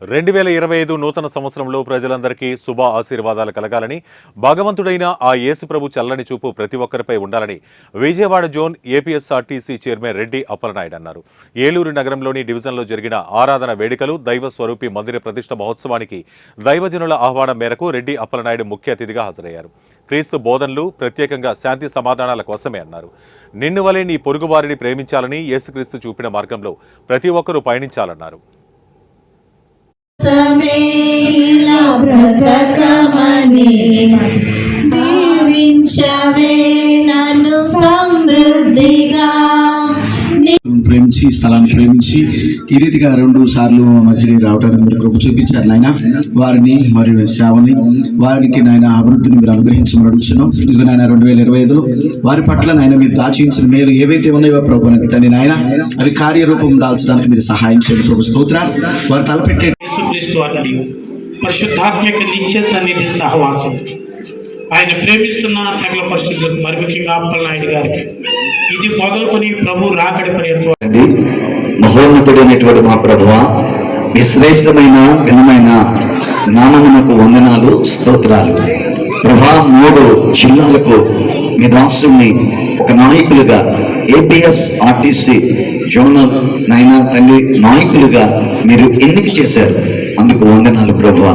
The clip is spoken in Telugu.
2025 నూతన సంవత్సరంలో ప్రజలందరికీ శుభ ఆశీర్వాదాలు కలగాలని, భగవంతుడైన ఆ యేసుప్రభు చల్లని చూపు ప్రతి ఒక్కరిపై ఉండాలని Vijayawada zone APSRTC chairman Reddy Appalanaidu అన్నారు. ఏలూరు నగరంలోని డివిజన్లో జరిగిన ఆరాధన వేడుకలు, దైవ స్వరూపి మందిర ప్రతిష్ఠ మహోత్సవానికి దైవజనుల ఆహ్వానం మేరకు రెడ్డి అప్పలనాయుడు ముఖ్య అతిథిగా హాజరయ్యారు. క్రీస్తు బోధనలు ప్రత్యేకంగా శాంతి సమాధానాల కోసమే అన్నారు. నిన్ను వలె నీ పొరుగువారిని ప్రేమించాలని యేసుక్రీస్తు చూపిన మార్గంలో ప్రతి ఒక్కరూ పయనించాలన్నారు. సమేలా బ్రతకమని దీవించవే నన్ను సమృద్ధిగా ప్రేమించి స్థలాన్ని ప్రేమించి ఈ రీతిగా 2 సార్లు మధ్యకి రావడానికి మీరు కృప చూపించారు నాయన. వారిని మరియు సేవని వారికి నాయన అభివృద్ధిని మీరు అనుగ్రహించమని అడుగుతున్నాం. ఇదిగో నాయన 2025లో వారి పట్ల నాయన మీరు దాచించిన మేలు ఏవైతే ఉన్నాయో ప్రభు తండ్రి నాయన అవి కార్యరూపం దాల్చడానికి మీరు సహాయం చేయండి ప్రభు. స్తోత్రాలు. వారు తలపెట్టే పరిశుద్ధాత్మిక నిత్య సన్నిధి సహవాసం ఆయన ప్రేమిస్తున్న సకల పరిస్థితులకు మరి ముఖ్యంగా అప్పలనాయుడు గారికి ఇది మొదలుకొని ప్రభు రాకడి పర్యంతం మహోన్నతుడైనటువంటి మా ప్రభువా, మీ శ్రేష్టమైన ఘనమైన నామమునకు వందనాలు, స్తోత్రాలు. ప్రభా, 3 జిల్లాలకు మీ దాసుని ఒక నాయకులుగా ఏపీఎస్ఆర్టీసీ జోనల్ నాయన తండ్రి నాయకులుగా మీరు ఎన్నిక చేశారు. అందుకు వందనాలు ప్రభువా.